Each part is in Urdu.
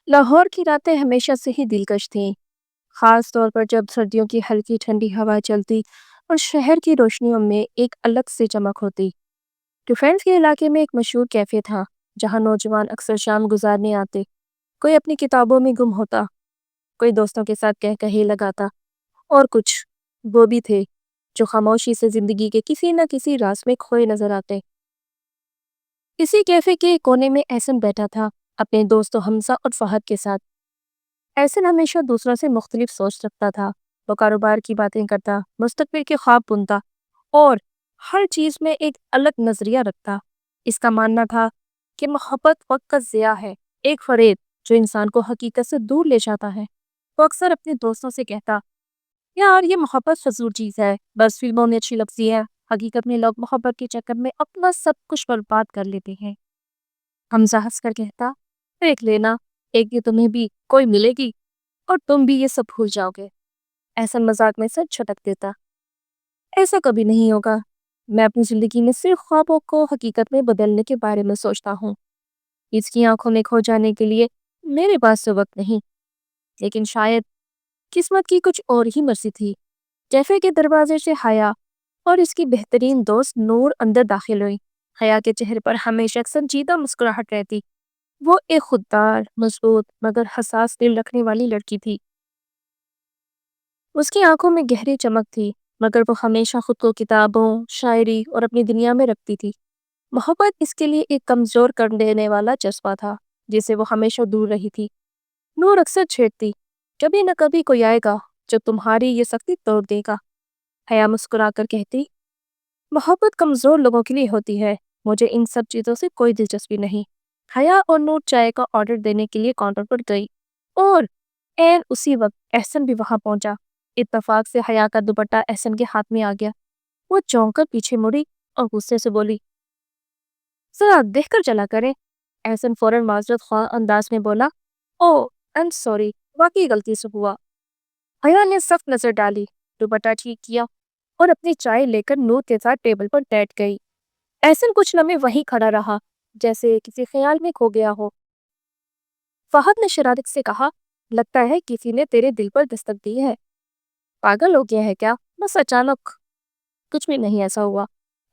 لاہور کی راتیں ہمیشہ سے ہی دلکش تھیں، خاص طور پر جب سردیوں کی ہلکی ٹھنڈی ہوا چلتی اور شہر کی روشنیوں میں ایک الگ سی چمک ہوتی۔ ڈیفینس کے علاقے میں ایک مشہور کیفے تھا جہاں نوجوان اکثر شام گزارنے آتے۔ کوئی اپنی کتابوں میں گم ہوتا، کوئی دوستوں کے ساتھ کہے لگاتا، اور کچھ وہ بھی تھے جو خاموشی سے زندگی کے کسی نہ کسی راز میں کھوئے نظر آتے۔ اسی کیفے کے کونے میں احسن بیٹھا تھا، اپنے دوستوں حمزہ اور فہد کے ساتھ۔ احسن ہمیشہ دوسروں سے مختلف سوچ رکھتا تھا۔ وہ کاروبار کی باتیں کرتا، مستقبل کے خواب بنتا اور ہر چیز میں ایک الگ نظریہ رکھتا۔ اس کا ماننا تھا کہ محبت وقت کا ضیاع ہے، ایک فریب جو انسان کو حقیقت سے دور لے جاتا ہے۔ وہ اکثر اپنے دوستوں سے کہتا، یار یہ محبت فضول چیز ہے، بس فلموں میں اچھی لگتی ہے، حقیقت میں لوگ محبت کے چکر میں اپنا سب کچھ برباد کر لیتے ہیں۔ حمزہ ہنس کر کہتا، دیکھ لینا، ایک دن تمہیں بھی کوئی ملے گی اور تم بھی یہ سب بھول جاؤ گے۔ احسن مذاق میں سر چھٹک دیتا، ایسا کبھی نہیں ہوگا، میں اپنی زندگی میں صرف خوابوں کو حقیقت میں بدلنے کے بارے میں سوچتا ہوں۔ اس کی آنکھوں میں کھو جانے کے لیے میرے پاس تو وقت نہیں، لیکن شاید قسمت کی کچھ اور ہی مرضی تھی۔ کیفے کے دروازے سے حیا اور اس کی بہترین دوست نور اندر داخل ہوئی۔ حیا کے چہرے پر ہمیشہ ایک سنجیدہ مسکراہٹ رہتی۔ وہ ایک خوددار، مضبوط مگر حساس دل رکھنے والی لڑکی تھی۔ اس کی آنکھوں میں گہری چمک تھی، مگر وہ ہمیشہ خود کو کتابوں، شاعری اور اپنی دنیا میں رکھتی تھی۔ محبت اس کے لیے ایک کمزور کر دینے والا جذبہ تھا جسے وہ ہمیشہ دور رہی تھی۔ نور اکثر چھیڑتی، کبھی نہ کبھی کوئی آئے گا جو تمہاری یہ سختی توڑ دے گا۔ حیا مسکرا کر کہتی، محبت کمزور لوگوں کے لیے ہوتی ہے، مجھے ان سب چیزوں سے کوئی دلچسپی نہیں۔ حیا اور نور چائے کا آرڈر دینے کے لیے کاؤنٹر پر گئی اور عین اسی وقت احسن بھی وہاں پہنچا۔ اتفاق سے حیا کا دوپٹہ احسن کے ہاتھ میں آ گیا۔ وہ چونک کر پیچھے مڑی اور غصے سے بولی، ذرا دیکھ کر چلا کریں۔ احسن فوراً معذرت خواہ انداز میں بولا، او I'm sorry، واقعی غلطی سے ہوا۔ حیا نے سخت نظر ڈالی، دوپٹہ ٹھیک کیا اور اپنی چائے لے کر نور کے ساتھ ٹیبل پر بیٹھ گئی۔ احسن کچھ لمحے وہیں کھڑا رہا، جیسے کسی خیال میں کھو گیا ہو۔ فہد نے شرارت سے کہا، لگتا ہے کسی نے تیرے دل پر دستک دی ہے۔ پاگل ہو گیا ہے کیا؟ بس اچانک۔ کچھ بھی نہیں ایسا ہوا،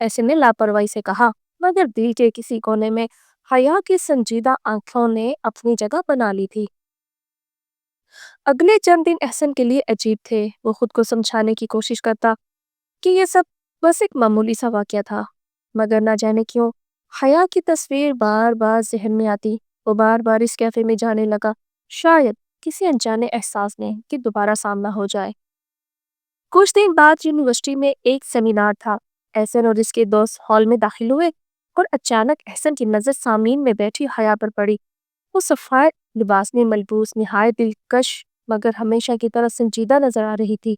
احسن نے لاپرواہی سے کہا، مگر دل کے کسی کونے میں حیا کی سنجیدہ آنکھوں نے اپنی جگہ بنا لی تھی۔ اگلے چند دن احسن کے لیے عجیب تھے۔ وہ خود کو سمجھانے کی کوشش کرتا کہ یہ سب بس ایک معمولی سا واقعہ تھا، مگر نہ جانے کیوں حیا کی تصویر بار بار ذہن میں آتی۔ وہ بار بار اس کیفے میں جانے لگا، شاید کسی انجانے احساس نے کہ دوبارہ سامنا ہو جائے۔ کچھ دن بعد یونیورسٹی میں ایک سیمینار تھا۔ احسن اور اس کے دوست ہال میں داخل ہوئے اور اچانک احسن کی نظر سامعین میں بیٹھی حیا پر پڑی۔ وہ سفید لباس میں ملبوس نہایت دلکش مگر ہمیشہ کی طرح سنجیدہ نظر آ رہی تھی۔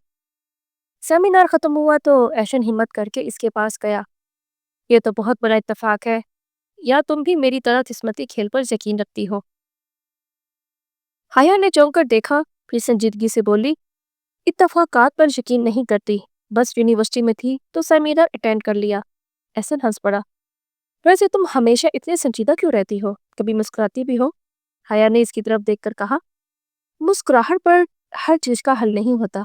سیمینار ختم ہوا تو احسن ہمت کر کے اس کے پاس گیا، یہ تو بہت بڑا اتفاق ہے، یا تم بھی میری طرح قسمتی کھیل پر یقین رکھتی ہو؟ حیا نے چونک کر دیکھا، پھر سنجیدگی سے بولی، اتفاقات پر یقین نہیں کرتی، بس یونیورسٹی میں تھی تو سیمینار اٹینڈ کر لیا۔ احسن ہنس پڑا، ویسے تم ہمیشہ اتنے سنجیدہ کیوں رہتی ہو؟ کبھی مسکراتی بھی ہو؟ حیا نے اس کی طرف دیکھ کر کہا، مسکراہٹ پر ہر چیز کا حل نہیں ہوتا۔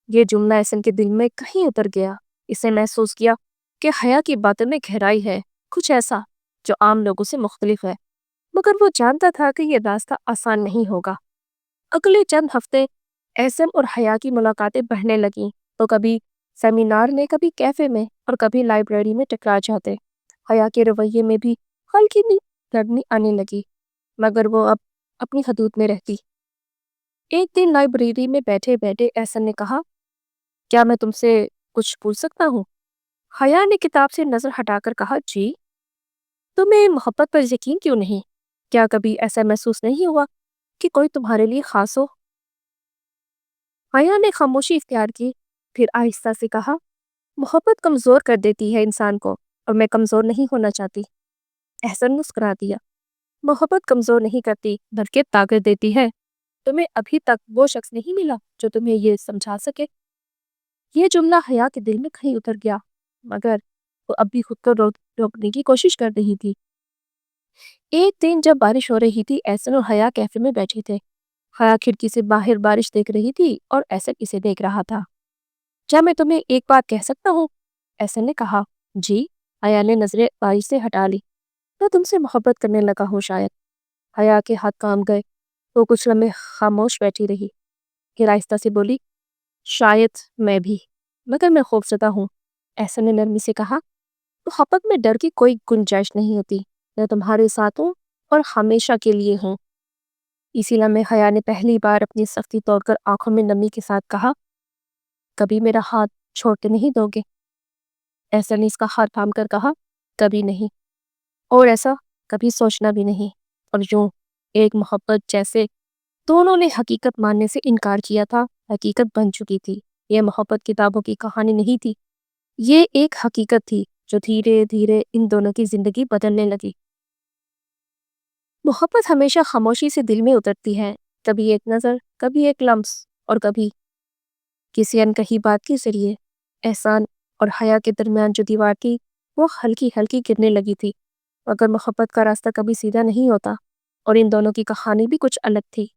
یہ جملہ احسن کے دل میں کہیں اتر گیا۔ اسے محسوس کیا کہ حیا کی باتوں میں گہرائی ہے، کچھ ایسا جو عام لوگوں سے مختلف ہے، مگر وہ جانتا تھا کہ یہ راستہ آسان نہیں ہوگا۔ اگلے چند ہفتے احسن اور حیا کی ملاقاتیں بڑھنے لگیں، تو کبھی سیمینار میں، کبھی کیفے میں اور کبھی لائبریری میں ٹکرا جاتے۔ حیا کے رویے میں بھی ہلکی نرمی آنے لگی، مگر وہ اب اپنی حدود میں رہتی۔ ایک دن لائبریری میں بیٹھے بیٹھے احسن نے کہا، کیا میں تم سے کچھ پوچھ سکتا ہوں؟ حیا نے کتاب سے نظر ہٹا کر کہا، جی۔ تمہیں محبت پر یقین کیوں نہیں؟ کیا کبھی ایسا محسوس نہیں ہوا کہ کوئی تمہارے لیے خاص ہو؟ حیا نے خاموشی اختیار کی، پھر آہستہ سے کہا، محبت کمزور کر دیتی ہے انسان کو، اور میں کمزور نہیں ہونا چاہتی۔ احسن مسکرا دیا، محبت کمزور نہیں کرتی بلکہ طاقت دیتی ہے۔ تمہیں ابھی تک وہ شخص نہیں ملا جو تمہیں یہ سمجھا سکے؟ یہ جملہ حیا کے دل میں کہیں اتر گیا، مگر وہ اب بھی خود کو روکنے کی کوشش کر رہی تھی۔ ایک دن جب بارش ہو رہی تھی، احسن اور حیا کیفے میں بیٹھے تھے۔ حیا کھڑکی سے باہر بارش دیکھ رہی تھی اور احسن اسے دیکھ رہا تھا۔ کیا میں تمہیں ایک بات کہہ سکتا ہوں؟ احسن نے کہا۔ جی؟ حیا نے نظریں بارش سے ہٹا لی۔ میں تم سے محبت کرنے لگا ہوں شاید۔ حیا کے ہاتھ کام گئے۔ وہ کچھ لمحے خاموش بیٹھی رہی، پھر آہستہ سے بولی، شاید میں بھی، مگر میں خوفزدہ ہوں۔ احسن نے نرمی سے کہا، محبت میں ڈر کی کوئی گنجائش نہیں ہوتی۔ میں تمہارے ساتھ ہوں اور ہمیشہ کے لیے ہوں۔ اسی لمحے حیا نے پہلی بار اپنی سختی توڑ کر آنکھوں میں نمی کے ساتھ کہا، کبھی میرا ہاتھ چھوڑ کے نہیں دو گے؟ احسن نے اس کا ہاتھ تھام کر کہا، کبھی نہیں، اور ایسا کبھی سوچنا بھی نہیں۔ اور یوں ایک محبت جیسے دونوں نے حقیقت ماننے سے انکار کیا تھا، حقیقت بن چکی تھی۔ یہ محبت کتابوں کی کہانی نہیں تھی، یہ ایک حقیقت تھی جو دھیرے دھیرے ان دونوں کی زندگی بدلنے لگی۔ محبت ہمیشہ خاموشی سے دل میں اترتی ہے، کبھی ایک نظر، کبھی ایک لمس، اور کبھی کسی انکہی بات کے ذریعے۔ احسان اور حیا کے درمیان جو دیوار تھی وہ ہلکی ہلکی گرنے لگی تھی، مگر محبت کا راستہ کبھی سیدھا نہیں ہوتا، اور ان دونوں کی کہانی بھی کچھ الگ تھی۔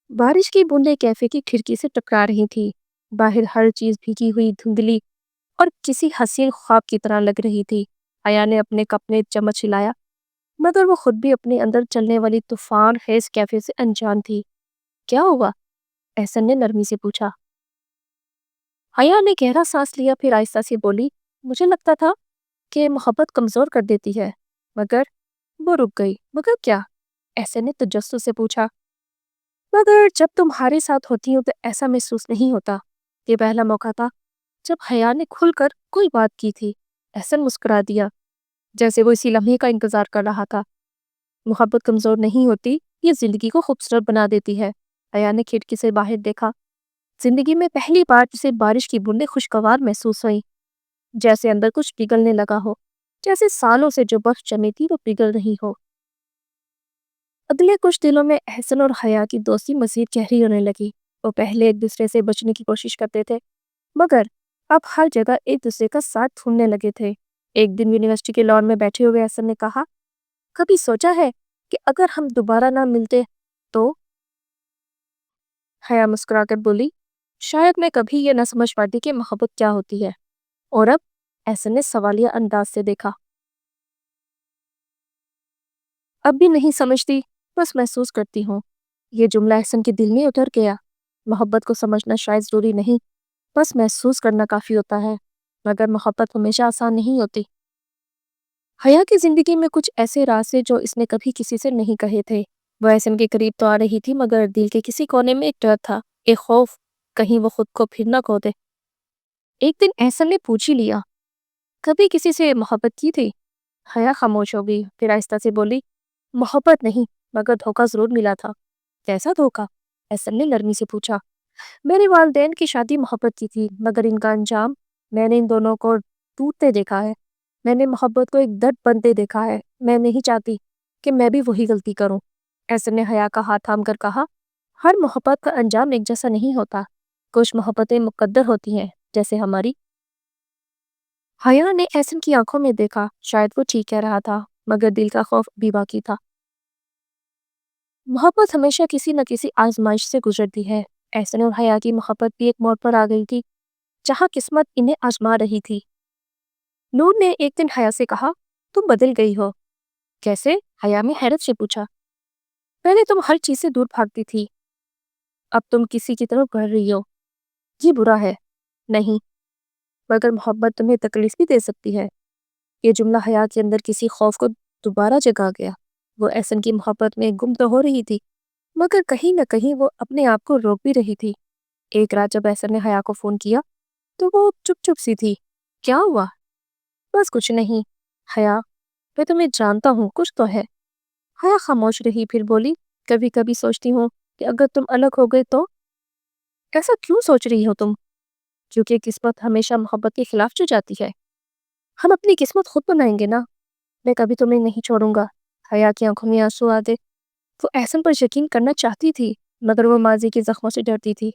بارش کی بوندیں کیفے کی کھڑکی سے ٹکرا رہی تھی، باہر ہر چیز بھیگی ہوئی، دھندلی اور کسی حسین خواب کی طرح لگ رہی تھی۔ حیا نے اپنے کپ میں چمچ ہلایا، مگر وہ خود بھی اپنے اندر چلنے والی طوفان خیز کیفے سے انجان تھی۔ کیا ہوا؟ احسن نے نرمی سے پوچھا۔ حیا نے گہرا سانس لیا، پھر آہستہ سے بولی، مجھے لگتا تھا کہ محبت کمزور کر دیتی ہے، مگر وہ رک گئی۔ مگر کیا؟ احسن نے تجسس سے پوچھا۔ مگر جب تمہارے ساتھ ہوتی ہوں تو ایسا محسوس نہیں ہوتا۔ یہ پہلا موقع تھا جب حیا نے کھل کر کوئی بات کی تھی۔ احسن مسکرا دیا، جیسے وہ اسی لمحے کا انتظار کر رہا تھا۔ محبت کمزور نہیں ہوتی، یہ زندگی کو خوبصورت بنا دیتی ہے۔ حیا نے کھڑکی سے باہر دیکھا۔ زندگی میں پہلی بار جسے بارش کی بوندیں خوشگوار محسوس ہوئی، جیسے اندر کچھ پگھلنے لگا ہو، جیسے سالوں سے جو برف جمی تھی وہ پگھل رہی ہو۔ اگلے کچھ دنوں میں احسن اور حیا کی دوستی مزید گہری ہونے لگی۔ وہ پہلے ایک دوسرے سے بچنے کی کوشش کرتے تھے، مگر اب ہر جگہ ایک دوسرے کا ساتھ ڈھونڈنے لگے تھے۔ ایک دن یونیورسٹی کے لان میں بیٹھے ہوئے احسن نے کہا، کبھی سوچا ہے کہ اگر ہم دوبارہ نہ ملتے تو؟ حیا مسکرا کر بولی، شاید میں کبھی یہ نہ سمجھ پاتی کہ محبت کیا ہوتی ہے۔ اور اب؟ احسن نے سوالیہ انداز سے دیکھا۔ اب بھی نہیں سمجھتی، بس محسوس کرتی ہوں۔ یہ جملہ احسن کے دل میں اتر گیا۔ محبت کو سمجھنا شاید ضروری نہیں، بس محسوس کرنا کافی ہوتا ہے، مگر محبت ہمیشہ آسان نہیں ہوتی۔ حیا کی زندگی میں کچھ ایسے راز تھے جو اس نے کبھی کسی سے نہیں کہے تھے۔ وہ احسن کے قریب تو آ رہی تھی، مگر دل کے کسی کونے میں ایک ڈر تھا، ایک خوف، کہیں وہ خود کو پھر نہ کھو دے۔ ایک دن احسن نے پوچھ ہی لیا، کبھی کسی سے محبت کی تھی؟ حیا خاموش ہو گئی، پھر آہستہ سے بولی، محبت نہیں، مگر دھوکہ ضرور ملا تھا۔ کیسا دھوکہ؟ احسن نے نرمی سے پوچھا۔ میرے والدین کی شادی محبت کی تھی، مگر ان کا انجام، میں نے ان دونوں کو ٹوٹتے دیکھا ہے۔ میں نے محبت کو ایک درد بنتے دیکھا ہے۔ میں نہیں چاہتی کہ میں بھی وہی غلطی کروں۔ احسن نے حیا کا ہاتھ تھام کر کہا، ہر محبت کا انجام ایک جیسا نہیں ہوتا، کچھ محبتیں مقدر ہوتی ہیں، جیسے ہماری۔ حیا نے احسن کی آنکھوں میں دیکھا، شاید وہ ٹھیک کہہ رہا تھا، مگر دل کا خوف بھی باقی تھا۔ محبت ہمیشہ کسی نہ کسی آزمائش سے گزرتی ہے۔ احسن اور حیا کی محبت بھی ایک موڑ پر آ گئی تھی، جہاں قسمت انہیں آزما رہی تھی۔ نور نے ایک دن حیا سے کہا، تم بدل گئی ہو۔ کیسے؟ حیا نے حیرت سے پوچھا۔ پہلے تم ہر چیز سے دور بھاگتی تھی، اب تم کسی کی طرف بڑھ رہی ہو۔ یہ برا ہے؟ نہیں، مگر محبت تمہیں تکلیف بھی دے سکتی ہے۔ یہ جملہ حیا کے اندر کسی خوف کو دوبارہ جگا گیا۔ وہ احسن کی محبت میں گم تو ہو رہی تھی، مگر کہیں نہ کہیں وہ اپنے آپ کو روک بھی رہی تھی۔ ایک رات جب احسن نے حیا کو فون کیا تو وہ چپ چپ سی تھی۔ کیا ہوا؟ بس کچھ نہیں حیا، میں تمہیں جانتا ہوں، کچھ تو ہے۔ حیا خاموش رہی، پھر بولی، کبھی کبھی سوچتی ہوں کہ اگر تم الگ ہو گئے تو؟ ایسا کیوں سوچ رہی ہو تم؟ کیونکہ قسمت ہمیشہ محبت کے خلاف جو جاتی ہے، ہم اپنی قسمت خود بنائیں گے نا۔ میں کبھی تمہیں نہیں چھوڑوں گا۔ حیا کی آنکھوں میں آنسو آ گئے۔ وہ احسن پر یقین کرنا چاہتی تھی، مگر وہ ماضی کے زخموں سے ڈرتی تھی۔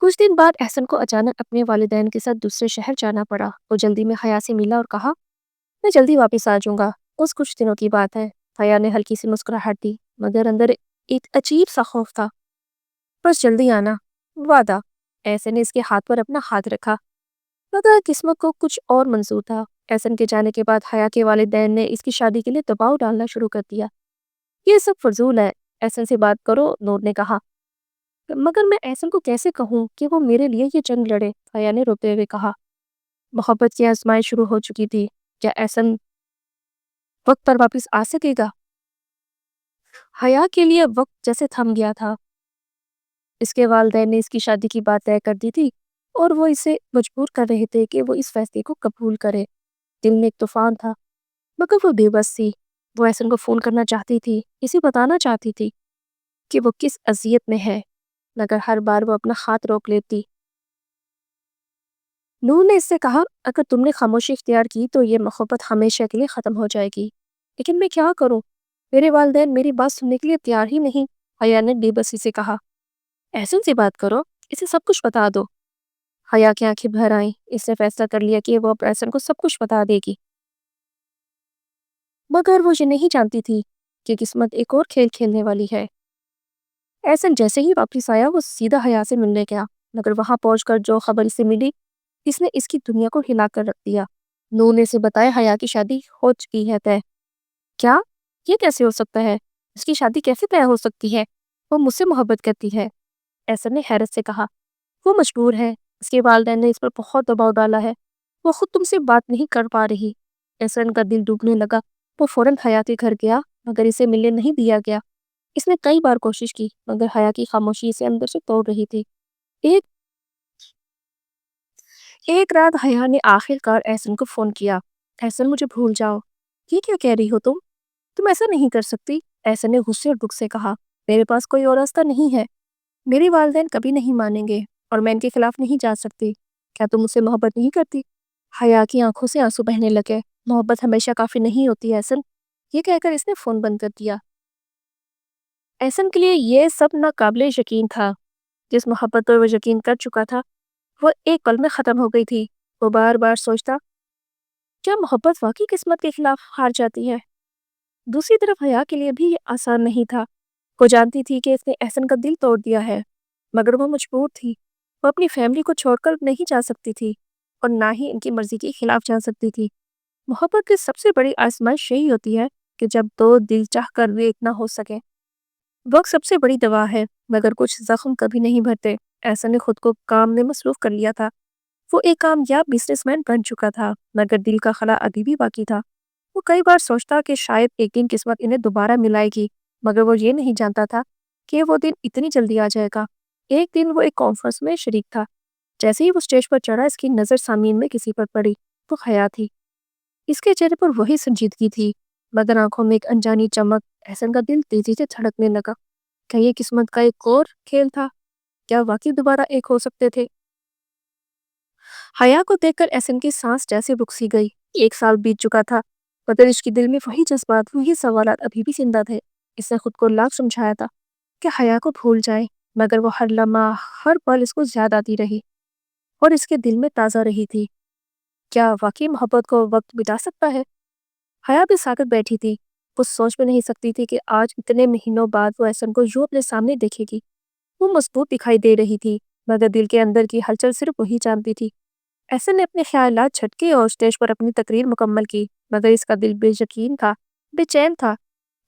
کچھ دن بعد احسن کو اچانک اپنے والدین کے ساتھ دوسرے شہر جانا پڑا۔ وہ جلدی میں حیا سے ملا اور کہا، میں جلدی واپس آ جاؤں گا، اس کچھ دنوں کی بات ہے۔ حیا نے ہلکی سی مسکراہٹ دی، مگر اندر ایک عجیب سا خوف تھا۔ بس جلدی آنا، وعدہ۔ احسن نے اس کے ہاتھ پر اپنا ہاتھ رکھا، مگر قسمت کو کچھ اور منظور تھا۔ احسن کے جانے کے بعد حیا کے والدین نے اس کی شادی کے لیے دباؤ ڈالنا شروع کر دیا۔ یہ سب فضول ہے، احسن سے بات کرو، نور نے کہا۔ مگر میں احسن کو کیسے کہوں کہ وہ میرے لیے یہ جنگ لڑے، حیا نے روتے ہوئے کہا۔ محبت کی آزمائش شروع ہو چکی تھی، کیا احسن وقت پر واپس آ سکے گا؟ حیا کے لیے وقت جیسے تھم گیا تھا۔ اس کے والدین نے اس کی شادی کی بات طے کر دی تھی اور وہ اسے مجبور کر رہے تھے کہ وہ اس فیصلے کو قبول کرے۔ دل میں ایک طوفان تھا، مگر وہ بے بس تھی۔ وہ احسن کو فون کرنا چاہتی تھی، اسے بتانا چاہتی تھی کہ وہ کس اذیت میں ہے، مگر ہر بار وہ اپنا ہاتھ روک لیتی۔ نور نے اس سے کہا، اگر تم نے خاموشی اختیار کی تو یہ محبت ہمیشہ کے لیے ختم ہو جائے گی۔ لیکن میں کیا کروں؟ میرے والدین میری بات سننے کے لیے تیار ہی نہیں، حیا نے بے بسی سے کہا۔ احسن سے بات کرو، اسے سب کچھ بتا دو۔ حیا کی آنکھیں بھر آئیں، اس نے فیصلہ کر لیا کہ وہ اب احسن کو سب کچھ بتا دے گی۔ مگر وہ یہ نہیں جانتی تھی کہ قسمت ایک اور کھیل کھیلنے والی ہے۔ احسن جیسے ہی واپس آیا وہ سیدھا حیا سے ملنے گیا، مگر وہاں پہنچ کر جو خبر اسے ملی اس نے اس کی دنیا کو ہلا کر رکھ دیا۔ نور نے اسے بتایا حیا کی شادی ہو چکی ہے طے۔ کیا؟ یہ کیسے ہو سکتا ہے؟ اس کی شادی کیسے طے ہو سکتی ہے؟ وہ مجھ سے محبت کرتی ہے، احسن نے حیرت سے کہا۔ وہ مجبور ہے، اس کے والدین نے اس پر بہت دباؤ ڈالا ہے، وہ خود تم سے بات نہیں کر پا رہی۔ احسن کا دل ڈوبنے لگا، وہ فوراً حیا کے گھر گیا، مگر اسے ملنے نہیں دیا گیا۔ اس نے کئی بار کوشش کی، مگر حیا کی خاموشی اسے اندر سے توڑ رہی تھی۔ ایک رات حیا نے آخر کار احسن کو فون کیا۔ احسن، مجھے بھول جاؤ۔ یہ کیا کہہ رہی ہو تم ایسا نہیں کر سکتی، احسن نے غصے اور دکھ سے کہا۔ میرے پاس کوئی اور راستہ نہیں ہے، میری والدین کبھی نہیں مانیں گے اور میں ان کے خلاف نہیں جا سکتی۔ کیا تم مجھ سے محبت نہیں کرتی؟ حیا کی آنکھوں سے آنسو بہنے لگے۔ محبت ہمیشہ کافی نہیں ہوتی احسن، یہ کہہ کر اس نے فون بند کر دیا۔ احسن کے لیے یہ سب ناقابل یقین تھا۔ جس محبت پر وہ یقین کر چکا تھا وہ ایک پل میں ختم ہو گئی تھی۔ وہ بار بار سوچتا، کیا محبت واقعی قسمت کے خلاف ہار جاتی ہے؟ دوسری طرف حیا کے لیے بھی یہ آسان نہیں تھا۔ وہ جانتی تھی کہ اس نے احسن کا دل توڑ دیا ہے، مگر وہ مجبور تھی۔ وہ اپنی فیملی کو چھوڑ کر نہیں جا سکتی تھی اور نہ ہی ان کی مرضی کے خلاف جا سکتی تھی۔ محبت کی سب سے بڑی آزمائش یہی ہوتی ہے کہ جب دو دل چاہ کر بھی ایک نہ ہو سکے۔ وقت سب سے بڑی دوا ہے، مگر کچھ زخم کبھی نہیں بھرتے۔ احسن نے خود کو کام میں مصروف کر لیا تھا۔ وہ ایک کامیاب بزنس مین بن چکا تھا، مگر دل کا خلا ابھی بھی باقی تھا۔ وہ کئی بار سوچتا کہ شاید ایک دن قسمت انہیں دوبارہ ملائے گی، مگر وہ یہ نہیں جانتا تھا کہ وہ دن اتنی جلدی آ جائے گا۔ ایک دن وہ ایک کانفرنس میں شریک تھا۔ جیسے ہی وہ اسٹیج پر چڑھا اس کی نظر سامعین میں کسی پر پڑی۔ وہ حیا تھی۔ اس کے چہرے پر وہی سنجیدگی تھی، مگر آنکھوں میں ایک انجانی چمک۔ احسن کا دل تیزی سے دھڑکنے لگا۔ کیا یہ قسمت کا ایک اور کھیل تھا؟ کیا واقعی دوبارہ ایک ہو سکتے تھے؟ حیا کو دیکھ کر احسن کی سانس جیسے رک سی گئی۔ 1 سال بیت چکا تھا، مگر اس کے دل میں وہی جذبات، وہی سوالات ابھی بھی زندہ تھے۔ اس نے خود کو لاکھ سمجھایا تھا کہ حیا کو بھول جائے، مگر وہ ہر لمحہ، ہر پل اس کو یاد آتی رہی اور اس کے دل میں تازہ رہی تھی۔ کیا واقعی محبت کو وقت مٹا سکتا ہے؟ حیا بھی ساکت بیٹھی تھی۔ وہ سوچ بھی نہیں سکتی تھی کہ آج اتنے مہینوں بعد وہ احسن کو یوں اپنے سامنے دیکھے گی۔ وہ مضبوط دکھائی دے رہی تھی، مگر دل کے اندر کی ہلچل صرف وہی جانتی تھی۔ احسن نے اپنے خیالات جھٹکے اور اسٹیج پر اپنی تقریر مکمل کی، مگر اس کا دل بے یقین تھا، بے چین تھا۔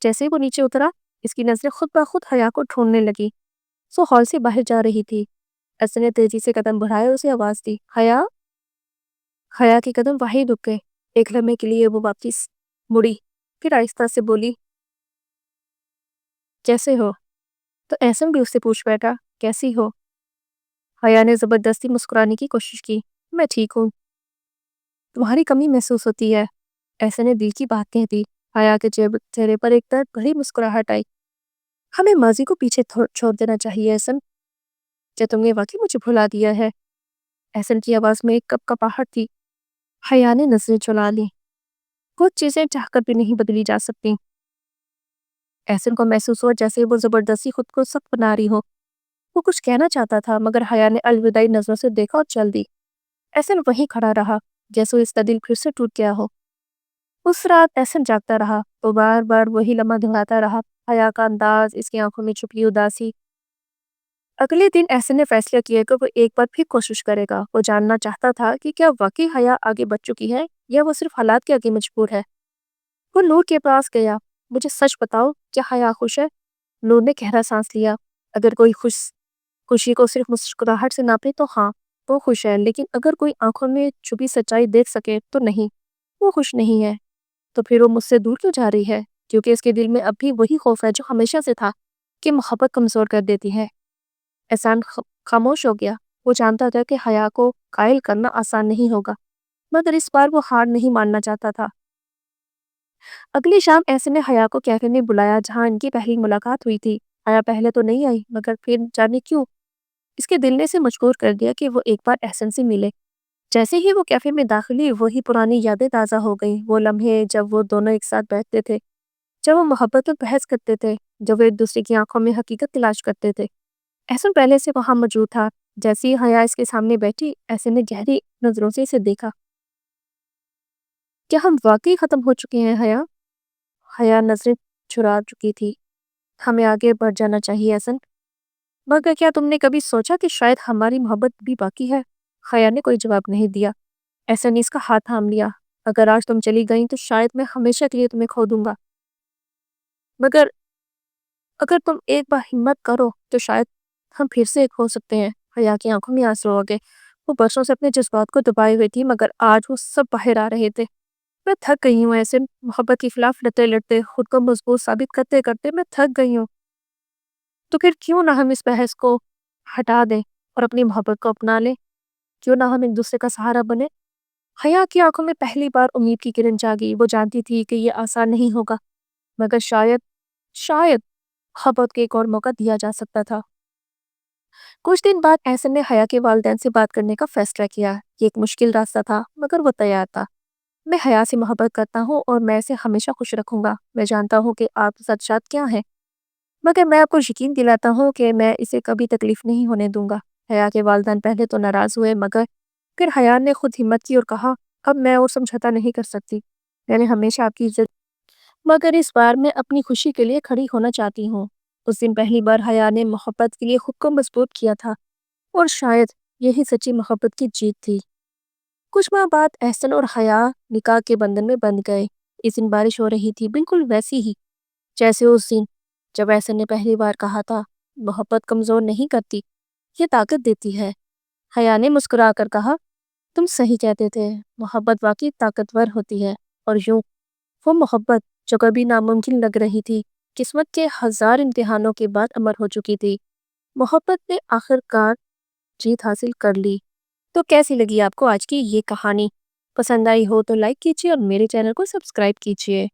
جیسے ہی وہ نیچے اترا، اس کی نظریں خود بخود حیا کو ڈھونڈنے لگی۔ وہ ہال سے باہر جا رہی تھی۔ احسن نے تیزی سے قدم بڑھائے اور اسے آواز دی، حیا۔ حیا کے قدم وہیں رک گئے۔ ایک لمحے کے لیے وہ واپس مڑی، پھر آہستہ سے بولی، کیسے ہو؟ تو احسن بھی اس سے پوچھ بیٹھا، کیسی ہو؟ حیا نے زبردستی مسکرانے کی کوشش کی، میں ٹھیک ہوں، تمہاری کمی محسوس ہوتی ہے، احسن نے دل کی بات کہہ دی۔ حیا کے چہرے پر ایک درد بھری مسکراہٹ آئی۔ ہمیں ماضی کو پیچھے چھوڑ دینا چاہیے احسن، کیا تم نے واقعی مجھے بھلا دیا ہے؟ احسن کی آواز میں ایک کپاہٹ تھی۔ حیا نے نظریں چلا لی، کچھ چیزیں چاہ کر بھی نہیں بدلی جا سکتی۔ احسن کو محسوس ہوا جیسے وہ زبردستی خود کو سخت بنا رہی ہو۔ وہ کچھ کہنا چاہتا تھا، مگر حیا نے الوداعی نظروں سے دیکھا اور چل دی۔ احسن وہیں کھڑا رہا، جیسے اس کا دل پھر سے ٹوٹ گیا ہو۔ اس رات احسن جاگتا رہا تو بار بار وہی لمحہ دہراتا رہا، حیا کا انداز، اس کی آنکھوں میں چھپی اداسی۔ اگلے دن احسن نے فیصلہ کیا کہ وہ ایک بار پھر کوشش کرے گا۔ وہ جاننا چاہتا تھا کہ کیا واقعی حیا آگے بڑھ چکی ہے یا وہ صرف حالات کے آگے مجبور ہے۔ وہ نور کے پاس گیا۔ مجھے سچ بتاؤ، کیا حیا خوش ہے؟ نور نے گہرا سانس لیا۔ اگر کوئی خوشی کو صرف مسکراہٹ سے ناپے تو ہاں، وہ خوش ہے، لیکن اگر کوئی آنکھوں میں چھپی سچائی دیکھ سکے تو نہیں، وہ خوش نہیں ہے۔ تو پھر وہ مجھ سے دور کیوں جا رہی ہے؟ کیونکہ اس کے دل میں اب بھی وہی خوف ہے جو ہمیشہ سے تھا، کہ محبت کمزور کر دیتی ہے۔ احسان خاموش ہو گیا۔ وہ جانتا تھا کہ حیا کو قائل کرنا آسان نہیں ہوگا، مگر اس بار وہ ہار نہیں ماننا چاہتا تھا۔ اگلی شام احسن نے حیا کو کیفے میں بلایا جہاں ان کی پہلی ملاقات ہوئی تھی۔ حیا پہلے تو نہیں آئی، مگر پھر جانے کیوں اس کے دل نے اسے مجبور کر دیا کہ وہ ایک بار احسن سے ملے۔ جیسے ہی وہ کیفے میں داخل ہوئی، وہی پرانی یادیں تازہ ہو گئیں۔ وہ لمحے جب وہ دونوں ایک ساتھ بیٹھتے تھے، جب وہ محبت پر بحث کرتے تھے، جب وہ ایک دوسرے کی آنکھوں میں حقیقت تلاش کرتے تھے۔ احسن پہلے سے وہاں موجود تھا۔ جیسے ہی حیا اس کے سامنے بیٹھی، احسن نے گہری نظروں سے اسے دیکھا۔ کیا ہم واقعی ختم ہو چکے ہیں حیا؟ حیا نظریں چرا چکی تھی۔ ہمیں آگے بڑھ جانا چاہیے احسن، مگر کیا تم نے کبھی سوچا کہ شاید ہماری محبت بھی باقی ہے؟ حیا نے کوئی جواب نہیں دیا۔ احسن نے اس کا ہاتھ تھام لیا۔ اگر آج تم چلی گئیں تو شاید میں ہمیشہ کے لیے تمہیں کھو دوں گا، مگر اگر تم ایک بار ہمت کرو تو شاید ہم پھر سے ایک ہو سکتے ہیں۔ حیا کی آنکھوں میں آنسو آ گئے۔ وہ برسوں سے اپنے جذبات کو دبائے ہوئے تھی، مگر آج وہ سب باہر آ رہے تھے۔ میں تھک گئی ہوں ایسے محبت کے خلاف لڑتے لڑتے، خود کو مضبوط ثابت کرتے کرتے میں تھک گئی ہوں۔ تو پھر کیوں نہ ہم اس بحث کو ہٹا دیں اور اپنی محبت کو اپنا لیں؟ کیوں نہ ہم ایک دوسرے کا سہارا بنے؟ حیا کی آنکھوں میں پہلی بار امید کی کرن جاگی۔ وہ جانتی تھی کہ یہ آسان نہیں ہوگا، مگر شاید محبت کے ایک اور موقع دیا جا سکتا تھا۔ کچھ دن بعد احسن نے حیا کے والدین سے بات کرنے کا فیصلہ کیا۔ یہ ایک مشکل راستہ تھا، مگر وہ تیار تھا۔ میں حیا سے محبت کرتا ہوں اور میں اسے ہمیشہ خوش رکھوں گا۔ میں جانتا ہوں کہ آپ کے خدشات کیا ہیں، مگر میں آپ کو یقین دلاتا ہوں کہ میں اسے کبھی تکلیف نہیں ہونے دوں گا۔ حیا کے والدین پہلے تو ناراض ہوئے، مگر پھر حیا نے خود ہمت کی اور کہا، اب میں اور سمجھوتا نہیں کر سکتی۔ میں نے ہمیشہ آپ کی عزت، مگر اس بار میں اپنی خوشی کے لیے کھڑی ہونا چاہتی ہوں۔ اس دن پہلی بار حیا نے محبت کے لیے خود کو مضبوط کیا تھا، اور شاید یہی سچی محبت کی جیت تھی۔ کچھ ماہ بعد احسن اور حیا نکاح کے بندھن میں بندھ گئے۔ اس دن بارش ہو رہی تھی، بالکل ویسی ہی جیسے اس دن جب احسن نے پہلی بار کہا تھا، محبت کمزور نہیں کرتی، یہ طاقت دیتی ہے۔ حیا نے مسکرا کر کہا، تم صحیح کہتے تھے، محبت واقعی طاقتور ہوتی ہے۔ اور یوں وہ محبت جو کبھی ناممکن لگ رہی تھی، قسمت کے ہزار امتحانوں کے بعد امر ہو چکی تھی۔ محبت نے آخر کار جیت حاصل کر لی۔ تو کیسی لگی آپ کو آج کی یہ کہانی؟ پسند آئی ہو تو لائک کیجیے اور میرے چینل کو سبسکرائب کیجیے۔